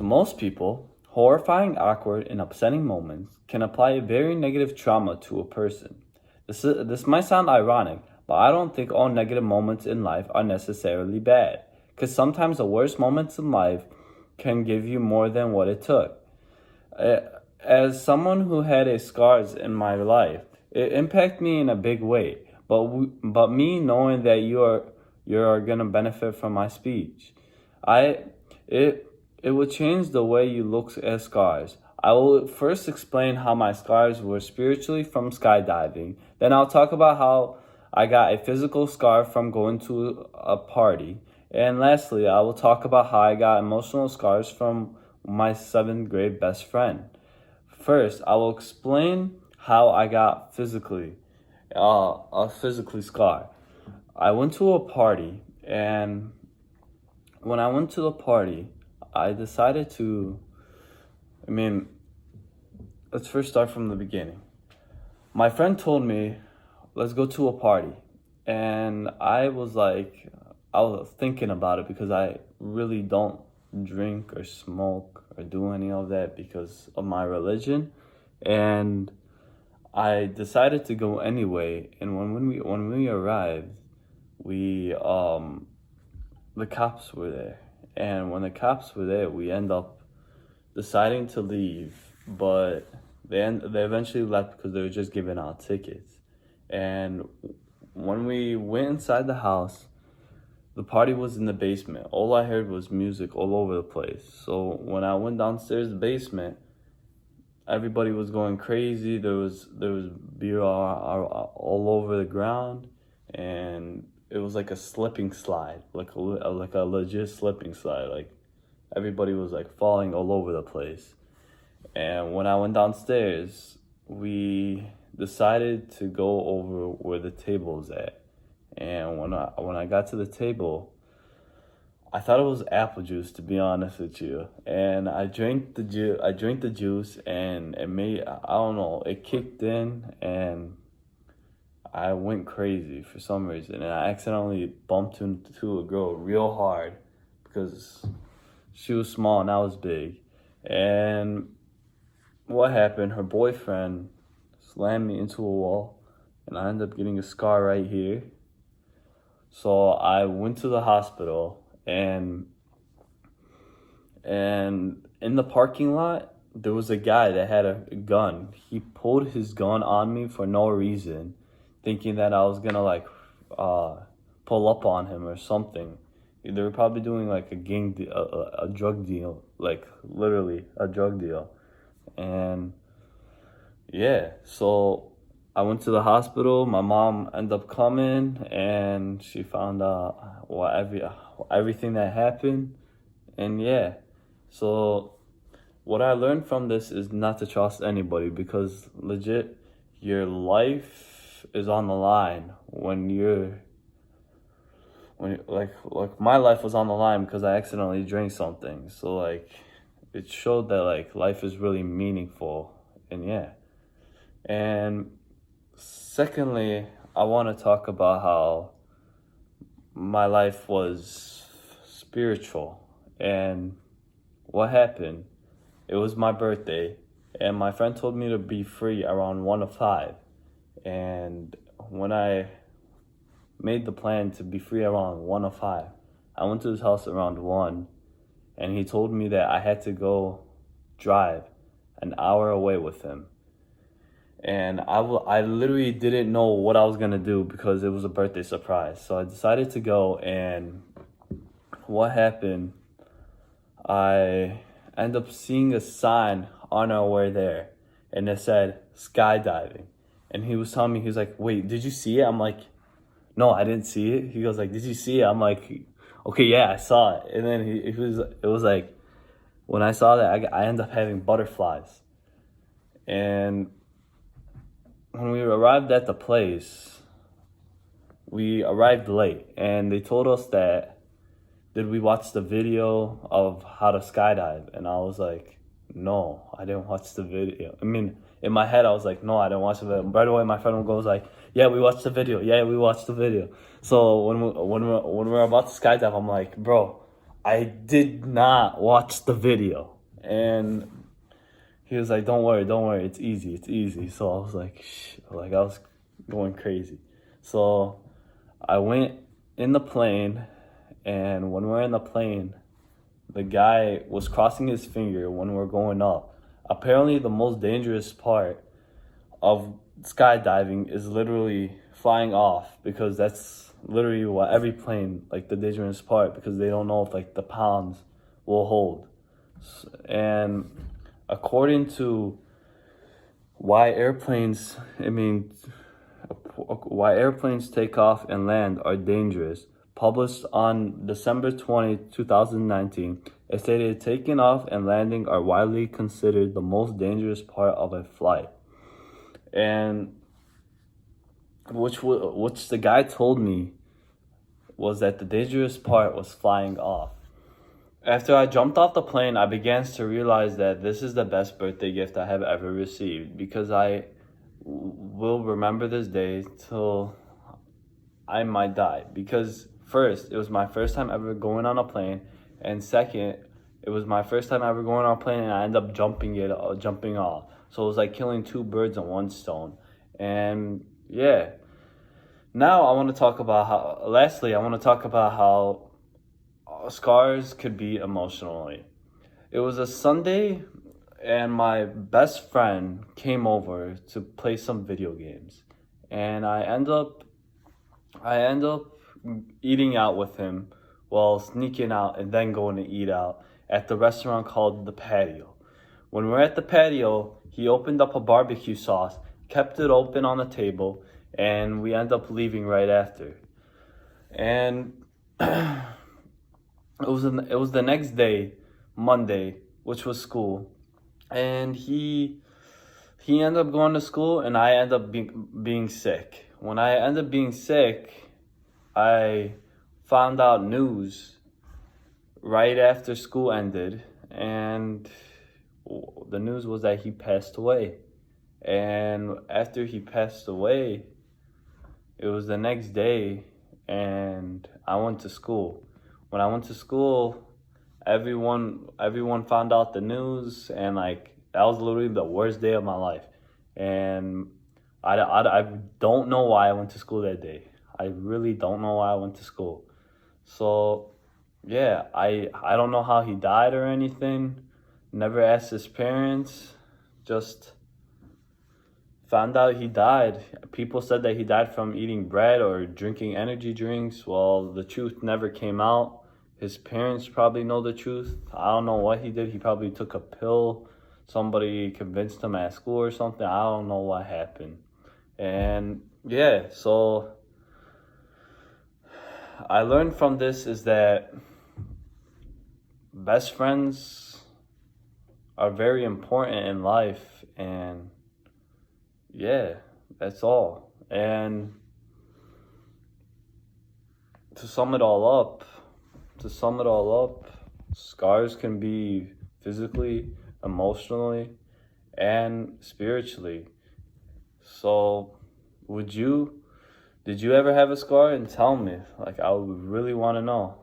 To most people, horrifying, awkward, and upsetting moments can apply a very negative trauma to a person. This might sound ironic, but I don't think all negative moments in life are necessarily bad, because sometimes the worst moments in life can give you more than what it took. As someone who had scars in my life, it impacted me in a big way. But me knowing that you're gonna benefit from my speech, I it it will change the way you look at scars. I will first explain how my scars were spiritually from skydiving. Then I'll talk about how I got a physical scar from going to a party. And lastly, I will talk about how I got emotional scars from my seventh grade best friend. First, I will explain how I got a physically scar. I went to a party, and when I went to the party, I decided to, I mean, let's first start from the beginning. My friend told me, let's go to a party. And I was thinking about it because I really don't drink or smoke or do any of that because of my religion. And I decided to go anyway. And when we arrived, the cops were there. And when the cops were there, we end up deciding to leave, but they eventually left because they were just giving out tickets. And when we went inside the house, the party was in the basement. All I heard was music all over the place. So when I went downstairs the basement, everybody was going crazy. There was beer all over the ground, and it was like a slipping slide, like a legit slipping slide. Like everybody was like falling all over the place. And when I went downstairs, we decided to go over where the table's at. And when I got to the table, I thought it was apple juice, to be honest with you. And I drank the juice, and it made, I don't know, it kicked in, and I went crazy for some reason. And I accidentally bumped into a girl real hard because she was small and I was big. And what happened? Her boyfriend slammed me into a wall, and I ended up getting a scar right here. So I went to the hospital, and in the parking lot, there was a guy that had a gun. He pulled his gun on me for no reason, thinking that I was gonna pull up on him or something. They were probably doing like a drug deal, like literally a drug deal. And yeah, so I went to the hospital. My mom ended up coming, and she found out everything that happened. And yeah, so what I learned from this is not to trust anybody, because legit, your life is on the line like my life was on the line because I accidentally drank something. So like it showed that like life is really meaningful. And yeah. And secondly, I want to talk about how my life was spiritual. And what happened? It was my birthday, and my friend told me to be free around 1 to 5. And when I made the plan to be free around 1 to 5, I went to his house around 1, and he told me that I had to go drive an hour away with him. And I literally didn't know what I was gonna do because it was a birthday surprise. So I decided to go, and what happened? I ended up seeing a sign on our way there, and it said skydiving. And he was telling me, he was like, "Wait, did you see it?" I'm like, "No, I didn't see it." He goes like, "Did you see it?" I'm like, "Okay, yeah, I saw it." And then it was like, when I saw that, I ended up having butterflies. And when we arrived at the place, we arrived late, and they told us that, did we watch the video of how to skydive? And I was like, no, I didn't watch the video. I mean, in my head, I was like, no, I didn't watch the video. Right away, my friend goes like, yeah, we watched the video. Yeah, we watched the video. So when we're about to skydive, I'm like, bro, I did not watch the video. And he was like, don't worry, it's easy. So I was like, like I was going crazy. So I went in the plane, and when we're in the plane, the guy was crossing his finger when we're going up. Apparently, the most dangerous part of skydiving is literally flying off, because that's literally what every plane, like the dangerous part, because they don't know if like the pounds will hold. And according to why airplanes, I mean, why airplanes take off and land are dangerous, published on December 20, 2019, it stated taking off and landing are widely considered the most dangerous part of a flight. And which the guy told me was that the dangerous part was flying off. After I jumped off the plane, I began to realize that this is the best birthday gift I have ever received, because I will remember this day till I might die. Because first, it was my first time ever going on a plane, and second, it was my first time ever going on a plane, and I ended up jumping off. So it was like killing two birds in one stone. And yeah, now I want to talk about how. Lastly, I want to talk about how scars could be emotionally. It was a Sunday, and my best friend came over to play some video games, and I end up eating out with him, while sneaking out and then going to eat out at the restaurant called The Patio. When we're at the patio, he opened up a barbecue sauce, kept it open on the table, and we end up leaving right after. And it was the next day, Monday, which was school, and he ended up going to school, and I ended up being sick. When I ended up being sick, I found out news right after school ended, and the news was that he passed away. And after he passed away, it was the next day, and I went to school. When I went to school, everyone found out the news, and like that was literally the worst day of my life. And I don't know why I went to school that day. I really don't know why I went to school. So yeah, I don't know how he died or anything. Never asked his parents. Just found out he died. People said that he died from eating bread or drinking energy drinks. Well, the truth never came out. His parents probably know the truth. I don't know what he did. He probably took a pill. Somebody convinced him at school or something. I don't know what happened. And yeah, so I learned from this is that best friends are very important in life. And yeah, that's all. And to sum it all up, scars can be physically, emotionally, and spiritually. So, did you ever have a scar? And tell me. Like, I would really want to know.